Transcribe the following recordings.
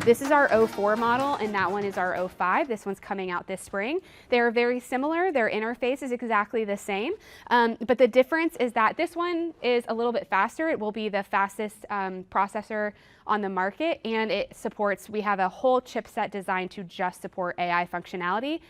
This is our 04 model, and that one is our 05. This one's coming out this spring. They're very similar. Their interface is exactly the same, but the difference is that this one is a little bit faster. It will be the fastest processor on the market, and it supports, we have a whole chipset designed to just support AI functionality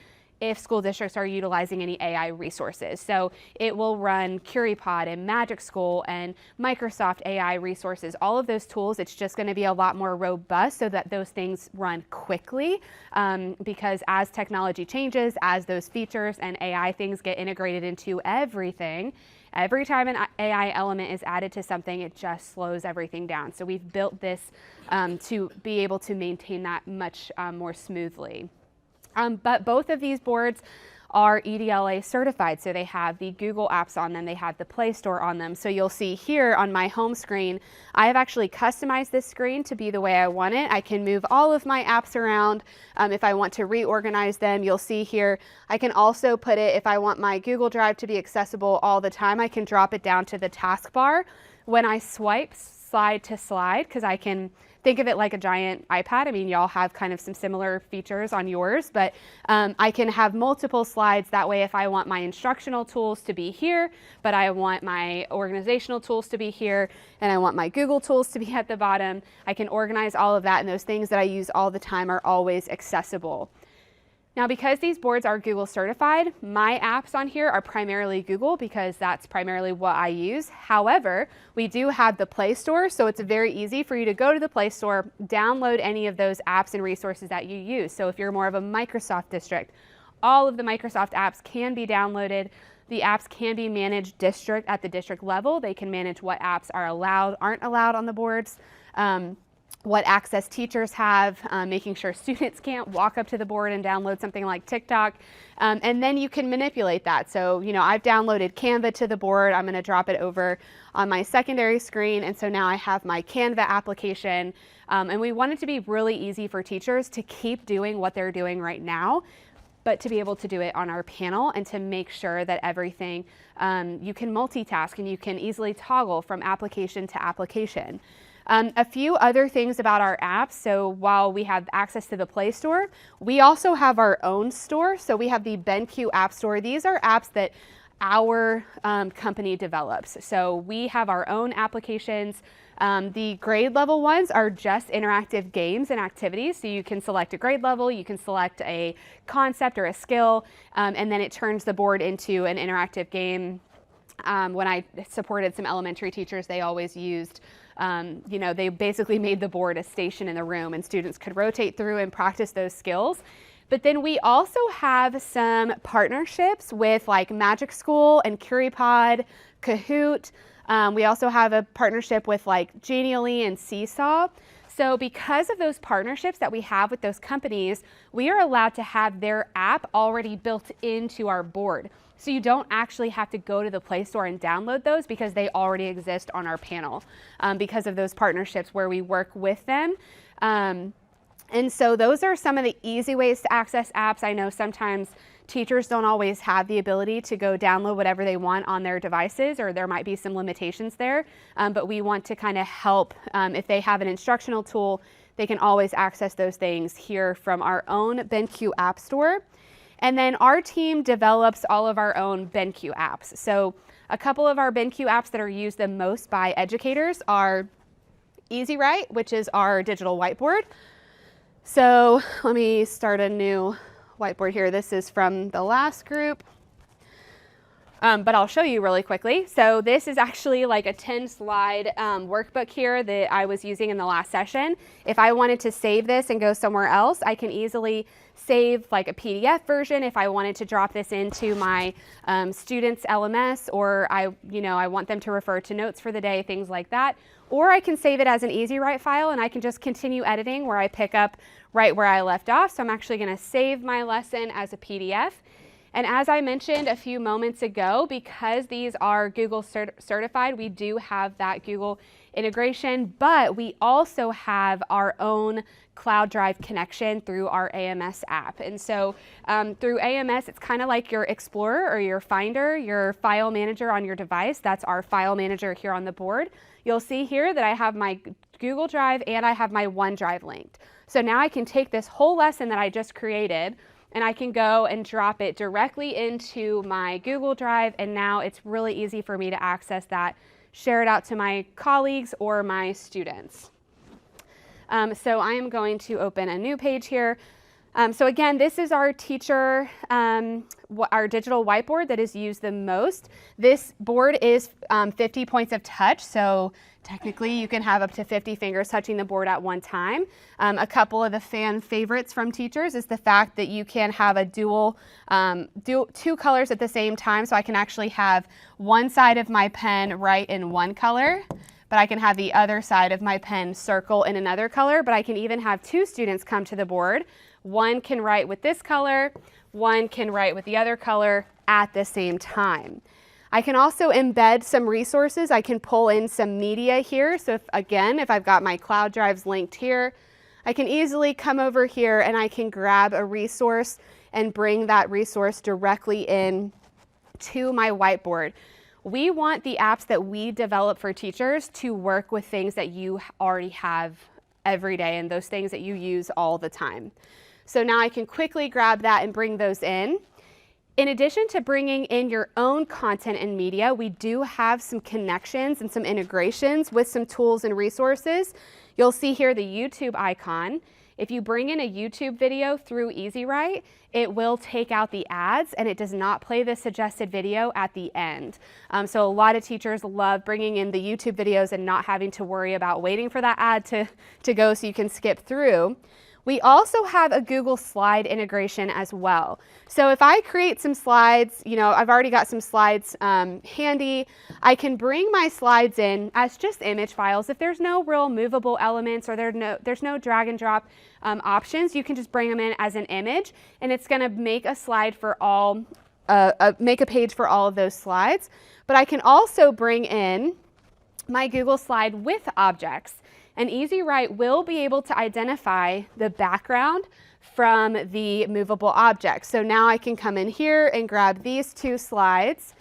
if school districts are utilizing any AI resources. So it will run CurryPod and Magic School and Microsoft AI resources, all of those tools. It's just going to be a lot more robust so that those things run quickly, because as technology changes, as those features and AI things get integrated into everything, every time an AI element is added to something, it just slows everything down. So we've built this to be able to maintain that much more smoothly. But both of these boards are EDLA certified, so they have the Google apps on them, they have the Play Store on them. So you'll see here on my home screen, I have actually customized this screen to be the way I want it. I can move all of my apps around if I want to reorganize them. You'll see here, I can also put it, if I want my Google Drive to be accessible all the time, I can drop it down to the taskbar. When I swipe slide to slide, because I can think of it like a giant iPad. I mean, y'all have kind of some similar features on yours, but I can have multiple slides. That way, if I want my instructional tools to be here, but I want my organizational tools to be here, and I want my Google tools to be at the bottom, I can organize all of that, and those things that I use all the time are always accessible. Now, because these boards are Google certified, my apps on here are primarily Google because that's primarily what I use. However, we do have the Play Store, so it's very easy for you to go to the Play Store, download any of those apps and resources that you use. So if you're more of a Microsoft district, all of the Microsoft apps can be downloaded. The apps can be managed at the district level. They can manage what apps are allowed, aren't allowed on the boards. What access teachers have, making sure students can't walk up to the board and download something like TikTok. And then you can manipulate that. So, you know, I've downloaded Canva to the board. I'm going to drop it over on my secondary screen. And so now I have my Canva application. And we want it to be really easy for teachers to keep doing what they're doing right now, but to be able to do it on our panel and to make sure that everything, you can multitask and you can easily toggle from application to application. A few other things about our apps. So while we have access to the Play Store, we also have our own store. So we have the BenQ App Store. These are apps that our company develops. So we have our own applications. The grade level ones are just interactive games and activities. So you can select a grade level, you can select a concept or a skill, and then it turns the board into an interactive game. When I supported some elementary teachers, they always used, you know, they basically made the board a station in the room and students could rotate through and practice those skills. But then we also have some partnerships with like Magic School and CurryPod, Kahoot. We also have a partnership with like Genially and Seesaw. So because of those partnerships that we have with those companies, we are allowed to have their app already built into our board. So you don't actually have to go to the Play Store and download those because they already exist on our panel because of those partnerships where we work with them. And so those are some of the easy ways to access apps. I know sometimes teachers don't always have the ability to go download whatever they want on their devices, or there might be some limitations there, but we want to kind of help. If they have an instructional tool, they can always access those things here from our own BenQ App Store. And then our team develops all of our own BenQ apps. So a couple of our BenQ apps that are used the most by educators are EZWrite, which is our digital whiteboard. So let me start a new whiteboard here. This is from the last group, but I'll show you really quickly. So this is actually like a 10-slide workbook here that I was using in the last session. If I wanted to save this and go somewhere else, I can easily save like a PDF version if I wanted to drop this into my students' LMS, or I want them to refer to notes for the day, things like that. Or I can save it as an EZWrite file and I can just continue editing where I pick up right where I left off. So I'm actually going to save my lesson as a PDF. And as I mentioned a few moments ago, because these are Google certified, we do have that Google integration, but we also have our own cloud drive connection through our AMS app. And so through AMS, it's kind of like your Explorer or your Finder, your file manager on your device. That's our file manager here on the board. You'll see here that I have my Google Drive and I have my OneDrive linked. So now I can take this whole lesson that I just created and I can go and drop it directly into my Google Drive, and now it's really easy for me to access that, share it out to my colleagues or my students. So I am going to open a new page here. So again, this is our teacher, our digital whiteboard that is used the most. This board is 50 points of touch, so technically you can have up to 50 fingers touching the board at one time. A couple of the fan favorites from teachers is the fact that you can have a two colors at the same time, so I can actually have one side of my pen write in one color, but I can have the other side of my pen circle in another color, but I can even have two students come to the board. One can write with this color, one can write with the other color at the same time. I can also embed some resources. I can pull in some media here. So if I've got my cloud drives linked here, I can easily come over here and I can grab a resource and bring that resource directly in to my whiteboard. We want the apps that we develop for teachers to work with things that you already have every day and those things that you use all the time. So now I can quickly grab that and bring those in. In addition to bringing in your own content and media, we do have some connections and some integrations with some tools and resources. You'll see here the YouTube icon. If you bring in a YouTube video through EZWrite, it will take out the ads and it does not play the suggested video at the end. So a lot of teachers love bringing in the YouTube videos and not having to worry about waiting for that ad to go so you can skip through. We also have a Google Slide integration as well. So if I create some slides, I've already got some slides handy, I can bring my slides in as just image files. If there's no real movable elements or there's no drag and drop options, you can just bring them in as an image, and it's going to make a slide for all, make a page for all of those slides. But I can also bring in my Google Slide with objects. And EZWrite will be able to identify the background from the movable object. So now I can come in here and grab these two slides.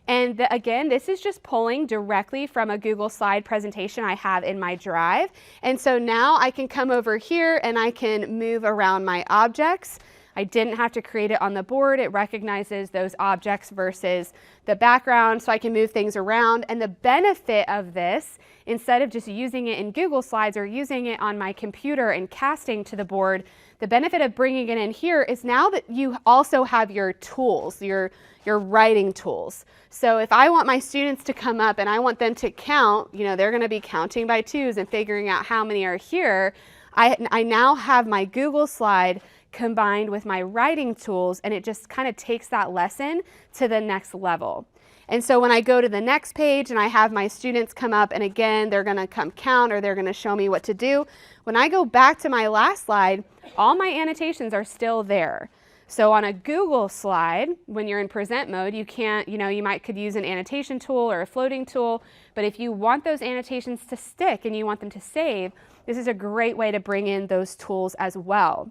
And again, this is just pulling directly from a Google Slide presentation I have in my Drive. And so now I can come over here and I can move around my objects. I didn't have to create it on the board. It recognizes those objects versus the background, so I can move things around. And the benefit of this, instead of just using it in Google Slides or using it on my computer and casting to the board, the benefit of bringing it in here is now that you also have your tools, your writing tools. So if I want my students to come up and I want them to count, they're going to be counting by twos and figuring out how many are here. I now have my Google Slide combined with my writing tools, and it just kind of takes that lesson to the next level. And so when I go to the next page and I have my students come up, and again, they're going to come count or they're going to show me what to do. When I go back to my last slide, all my annotations are still there. So on a Google slide, when you're in present mode, you can't, you could use an annotation tool or a floating tool, but if you want those annotations to stick and you want them to save, this is a great way to bring in those tools as well.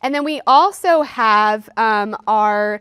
And then we also have aside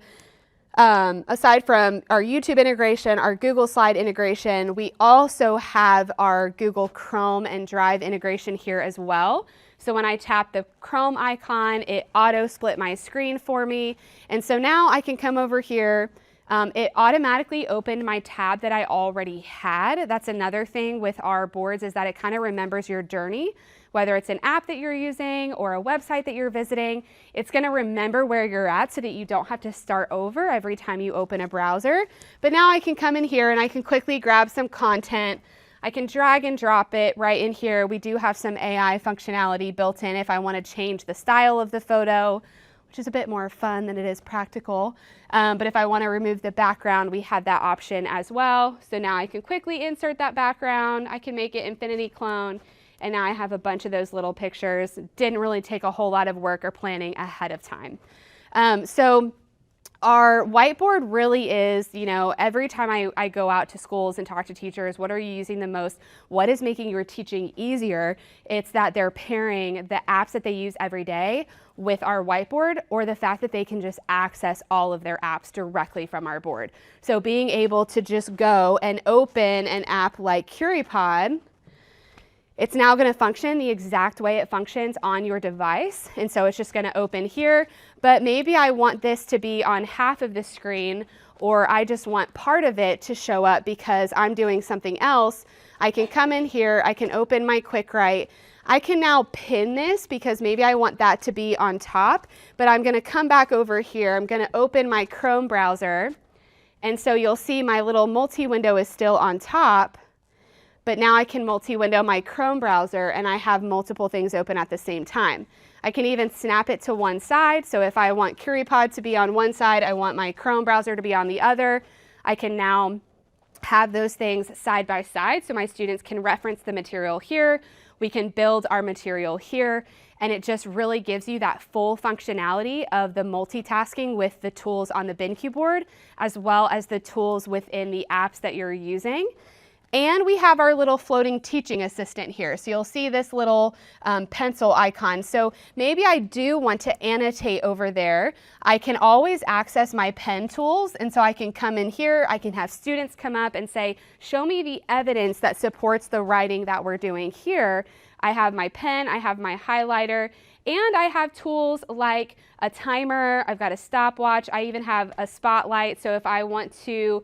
from our YouTube integration, our Google Slide integration, we also have our Google Chrome and Drive integration here as well. So when I tap the Chrome icon, it auto split my screen for me. And so now I can come over here. It automatically opened my tab that I already had. That's another thing with our boards, is that it kind of remembers your journey. Whether it's an app that you're using or a website that you're visiting, it's going to remember where you're at so that you don't have to start over every time you open a browser. But now I can come in here and I can quickly grab some content. I can drag and drop it right in here. We do have some AI functionality built in if I want to change the style of the photo, which is a bit more fun than it is practical. But if I want to remove the background, we have that option as well. So now I can quickly insert that background. I can make it infinity clone. And now I have a bunch of those little pictures. Didn't really take a whole lot of work or planning ahead of time. So our whiteboard really is, every time I go out to schools and talk to teachers, what are you using the most? What is making your teaching easier? It's that they're pairing the apps that they use every day with our whiteboard, or the fact that they can just access all of their apps directly from our board. So being able to just go and open an app like CurryPod, It's now going to function the exact way it functions on your device. And so it's just going to open here, but maybe I want this to be on half of the screen, or I just want part of it to show up because I'm doing something else. I can come in here, I can open my QuickWrite. I can now pin this because maybe I want that to be on top, but I'm going to come back over here. I'm going to open my Chrome browser. And so you'll see my little multi-window is still on top. But now I can multi-window my Chrome browser and I have multiple things open at the same time. I can even snap it to one side. So if I want CurryPod to be on one side, I want my Chrome browser to be on the other, I can now have those things side by side so my students can reference the material here. We can build our material here, and it just really gives you that full functionality of the multitasking with the tools on the BenQ board, as well as the tools within the apps that you're using. And we have our little floating teaching assistant here. So you'll see this little pencil icon. So maybe I do want to annotate over there. I can always access my pen tools. And so I can come in here. I can have students come up and say, show me the evidence that supports the writing that we're doing here. I have my pen, I have my highlighter, and I have tools like a timer, I've got a stopwatch, I even have a spotlight. So if I want to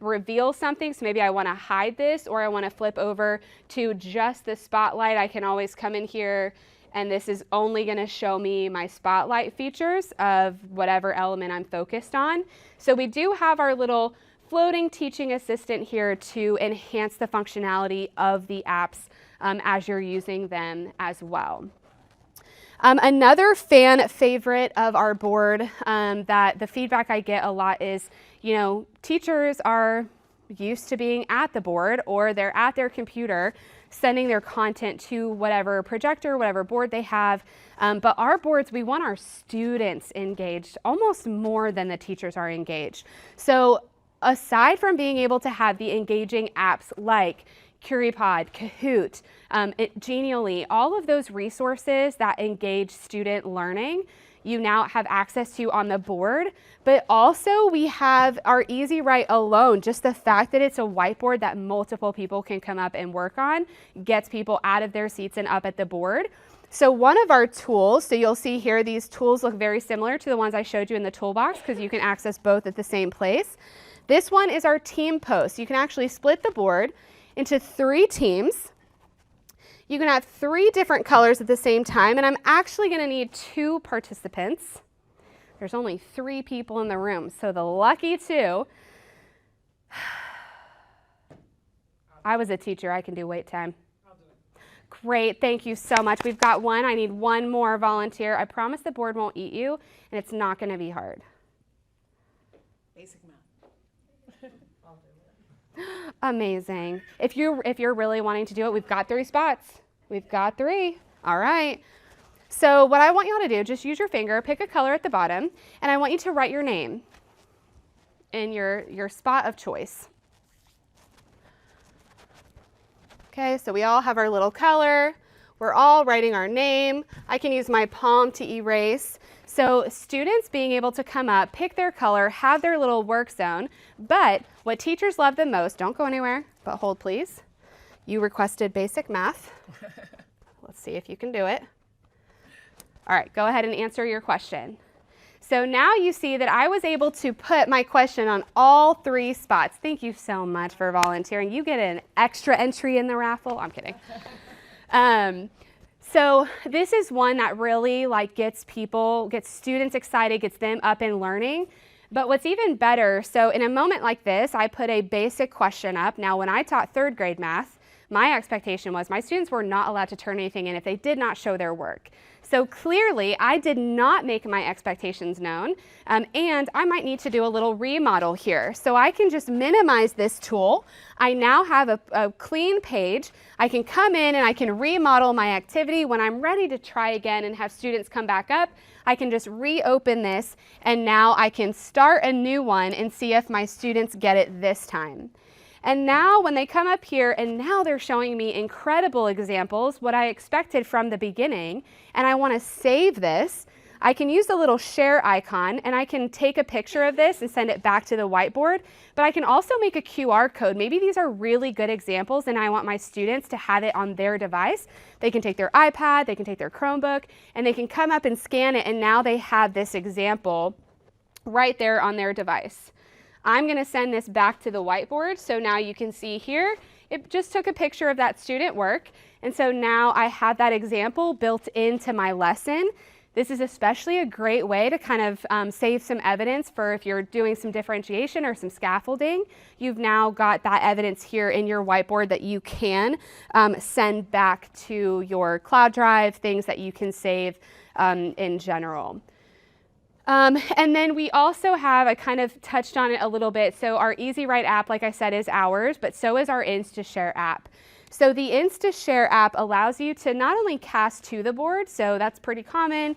reveal something, so maybe I want to hide this or I want to flip over to just the spotlight, I can always come in here and this is only going to show me my spotlight features of whatever element I'm focused on. So we do have our little floating teaching assistant here to enhance the functionality of the apps as you're using them as well. Another fan favorite of our board that the feedback I get a lot is, you know, teachers are used to being at the board or they're at their computer sending their content to whatever projector, whatever board they have. But our boards, we want our students engaged almost more than the teachers are engaged. So aside from being able to have the engaging apps like CurryPod, Kahoot, Genially, all of those resources that engage student learning, you now have access to on the board, but also we have our EZWrite alone. Just the fact that it's a whiteboard that multiple people can come up and work on gets people out of their seats and up at the board. So one of our tools, so you'll see here, these tools look very similar to the ones I showed you in the toolbox because you can access both at the same place. This one is our team post. You can actually split the board into 3 teams. You can have 3 different colors at the same time, and I'm actually going to need 2 participants. There's only 3 people in the room, so the lucky 2. I was a teacher. I can do wait time. I'll do it. Great. Thank you so much. We've got 1. I need 1 more volunteer. I promise the board won't eat you, and it's not going to be hard. Basic math. I'll do it. Amazing. If you're really wanting to do it, we've got 3 spots. We've got 3. All right. So what I want y'all to do, just use your finger, pick a color at the bottom, and I want you to write your name in your spot of choice. Okay, so we all have our little color. We're all writing our name. I can use my palm to erase. So students being able to come up, pick their color, have their little work zone, but what teachers love the most, don't go anywhere, but hold please. You requested basic math. Let's see if you can do it. All right, go ahead and answer your question. So now you see that I was able to put my question on all 3 spots. Thank you so much for volunteering. You get an extra entry in the raffle. I'm kidding. So this is one that really gets students excited, gets them up and learning. But what's even better, so in a moment like this, I put a basic question up. Now, when I taught 3rd grade math, my expectation was my students were not allowed to turn anything in if they did not show their work. So clearly, I did not make my expectations known, and I might need to do a little remodel here. So I can just minimize this tool. I now have a clean page. I can come in and I can remodel my activity. When I'm ready to try again and have students come back up, I can just reopen this, and now I can start a new one and see if my students get it this time. And now when they come up here and now they're showing me incredible examples, what I expected from the beginning, and I want to save this, I can use the little share icon and I can take a picture of this and send it back to the whiteboard, but I can also make a QR code. Maybe these are really good examples and I want my students to have it on their device. They can take their iPad, they can take their Chromebook, and they can come up and scan it, and now they have this example right there on their device. I'm going to send this back to the whiteboard, so now you can see here, it just took a picture of that student work, and so now I have that example built into my lesson. This is especially a great way to kind of save some evidence for if you're doing some differentiation or some scaffolding. You've now got that evidence here in your whiteboard that you can send back to your cloud drive, things that you can save in general. And then we also have, I kind of touched on it a little bit, so our EZWrite app, like I said, is ours, but so is our InstaShare app. So the InstaShare app allows you to not only cast to the board, so that's pretty common,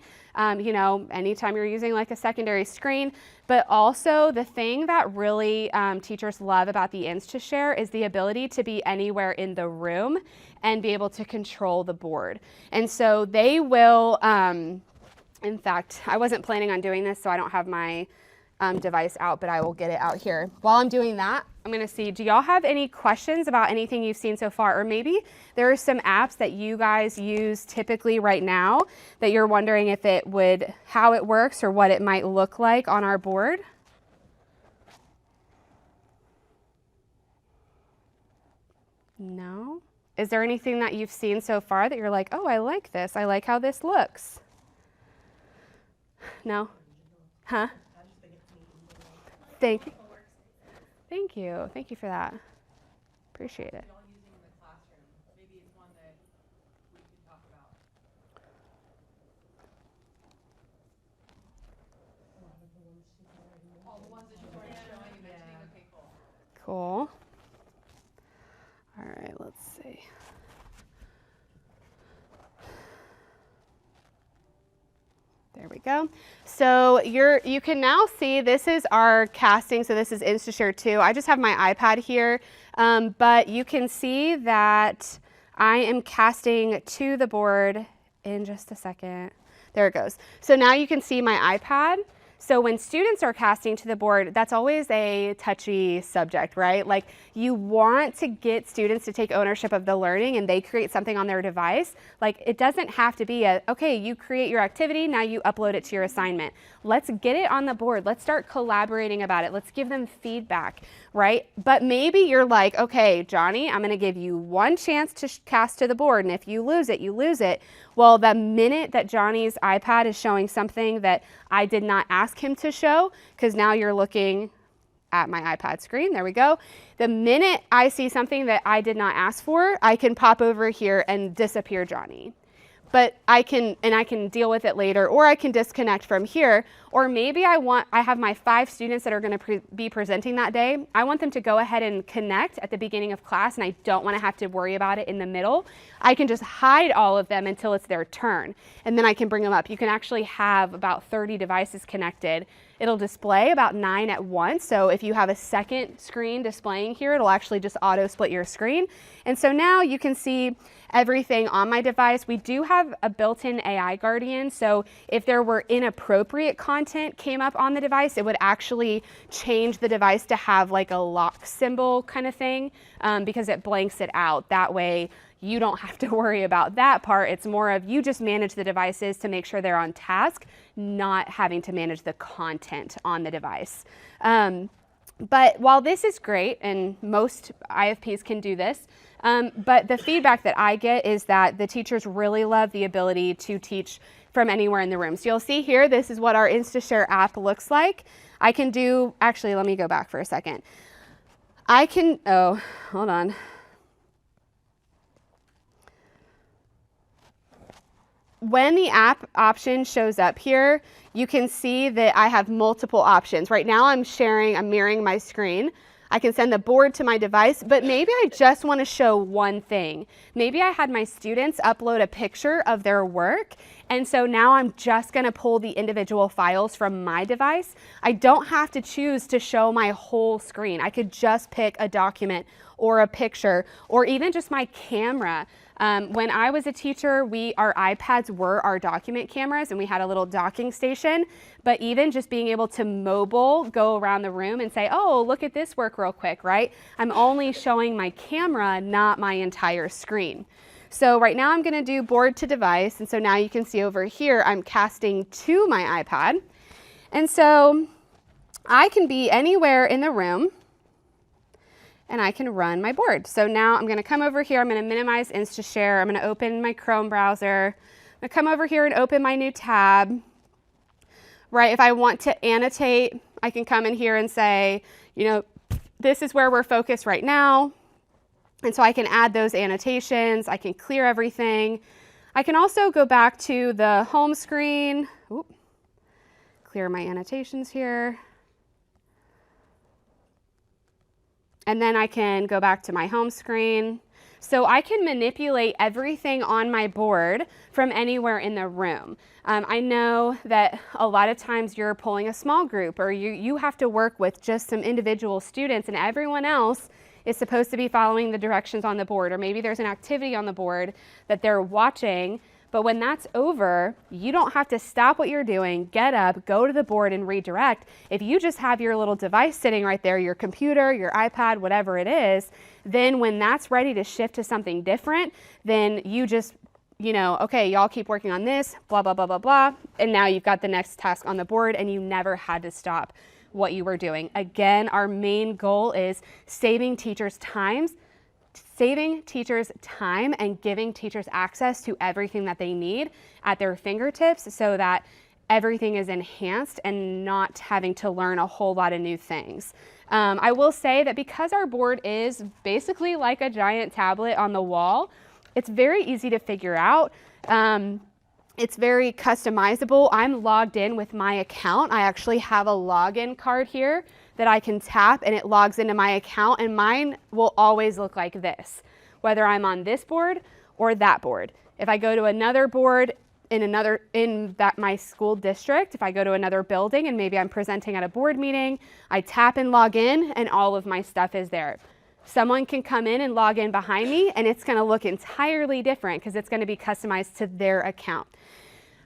you know, anytime you're using like a secondary screen, but also the thing that really teachers love about the InstaShare is the ability to be anywhere in the room and be able to control the board. And so they will, in fact, I wasn't planning on doing this, so I don't have my device out, but I will get it out here. While I'm doing that, I'm going to see, do y'all have any questions about anything you've seen so far? Or maybe there are some apps that you guys use typically right now that you're wondering if it would, how it works or what it might look like on our board? No? Is there anything that you've seen so far that you're like, oh, I like this. I like how this looks? No? Huh? Thank you. Thank you. Thank you for that. Appreciate it. Maybe it's one that we could talk about. All the ones that you've already shown you mentioning? Okay, cool. Cool. All right, let's see. There we go. So you can now see this is our casting. So this is InstaShare 2. I just have my iPad here, but you can see that I am casting to the board in just a second. There it goes. So now you can see my iPad. So when students are casting to the board, that's always a touchy subject, right? Like you want to get students to take ownership of the learning and they create something on their device. Like it doesn't have to be a, okay, you create your activity, now you upload it to your assignment. Let's get it on the board. Let's start collaborating about it. Let's give them feedback, right? But maybe you're like, okay, Johnny, I'm gonna give you one chance to cast to the board, and if you lose it, you lose it. Well, the minute that Johnny's iPad is showing something that I did not ask him to show, because now you're looking at my iPad screen, there we go. The minute I see something that I did not ask for, I can pop over here and disappear Johnny. But I can deal with it later, or I can disconnect from here, or maybe I have my 5 students that are going to be presenting that day. I want them to go ahead and connect at the beginning of class, and I don't want to have to worry about it in the middle. I can just hide all of them until it's their turn, and then I can bring them up. You can actually have about 30 devices connected. It'll display about 9 at once, so if you have a second screen displaying here, it'll actually just auto split your screen. And so now you can see everything on my device. We do have a built-in AI guardian, so if there were inappropriate content came up on the device, it would actually change the device to have like a lock symbol kind of thing, because it blanks it out. That way you don't have to worry about that part. It's more of you just manage the devices to make sure they're on task, not having to manage the content on the device. But while this is great, and most IFPs can do this, but the feedback that I get is that the teachers really love the ability to teach from anywhere in the room. So you'll see here, this is what our InstaShare app looks like. I can do, actually, let me go back for a second. I can, oh, hold on. When the app option shows up here, you can see that I have multiple options. Right now I'm mirroring my screen. I can send the board to my device, but maybe I just want to show one thing. Maybe I had my students upload a picture of their work And so now I'm just gonna pull the individual files from my device. I don't have to choose to show my whole screen. I could just pick a document or a picture or even just my camera. When I was a teacher, our iPads were our document cameras and we had a little docking station, but even just being able to mobile, go around the room and say, oh, look at this work real quick, right? I'm only showing my camera, not my entire screen. So right now I'm gonna do board to device. And so now you can see over here, I'm casting to my iPad. And so I can be anywhere in the room and I can run my board. So now I'm gonna come over here, I'm gonna minimize InstaShare, I'm gonna open my Chrome browser, I'm gonna come over here and open my new tab. Right, if I want to annotate, I can come in here and say, you know, this is where we're focused right now. And so I can add those annotations, I can clear everything. I can also go back to the home screen, clear my annotations here. And then I can go back to my home screen. So I can manipulate everything on my board from anywhere in the room. I know that a lot of times you're pulling a small group or you have to work with just some individual students and everyone else is supposed to be following the directions on the board, or maybe there's an activity on the board that they're watching, but when that's over, you don't have to stop what you're doing, get up, go to the board and redirect. If you just have your little device sitting right there, your computer, your iPad, whatever it is, then when that's ready to shift to something different, then you just, you know, okay, y'all keep working on this, blah, blah, blah, blah, blah, and now you've got the next task on the board and you never had to stop what you were doing. Again, our main goal is saving teachers time and giving teachers access to everything that they need at their fingertips so that everything is enhanced and not having to learn a whole lot of new things. I will say that because our board is basically like a giant tablet on the wall, it's very easy to figure out. It's very customizable. I'm logged in with my account. I actually have a login card here that I can tap and it logs into my account, and mine will always look like this, whether I'm on this board or that board. If I go to another board in my school district, if I go to another building and maybe I'm presenting at a board meeting, I tap and log in and all of my stuff is there. Someone can come in and log in behind me and it's gonna look entirely different because it's gonna be customized to their account.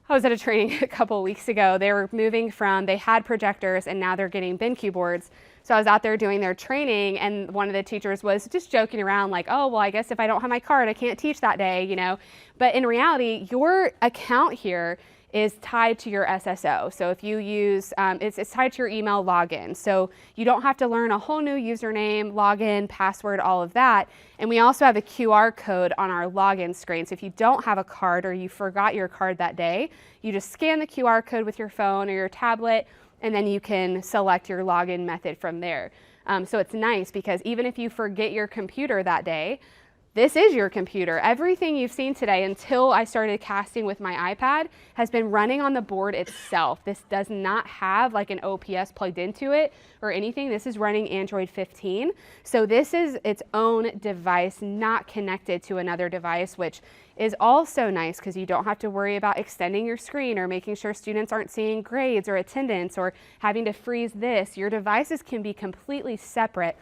I was at a training a couple weeks ago. They were moving they had projectors and now they're getting BenQ boards. So I was out there doing their training and one of the teachers was just joking around like, oh, well, I guess if I don't have my card, I can't teach that day, you know. But in reality, your account here is tied to your SSO. So if you use, it's tied to your email login. So you don't have to learn a whole new username, login, password, all of that. And we also have a QR code on our login screen. So if you don't have a card or you forgot your card that day, you just scan the QR code with your phone or your tablet, and then you can select your login method from there. So it's nice because even if you forget your computer that day, this is your computer. Everything you've seen today until I started casting with my iPad has been running on the board itself. This does not have like an OPS plugged into it or anything. This is running Android 15. So this is its own device, not connected to another device, which is also nice because you don't have to worry about extending your screen or making sure students aren't seeing grades or attendance or having to freeze this. Your devices can be completely separate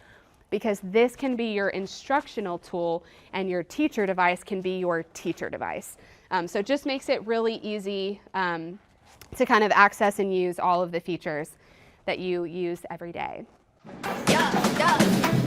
because this can be your instructional tool and your teacher device can be your teacher device. So it just makes it really easy to kind of access and use all of the features that you use every day. Yeah.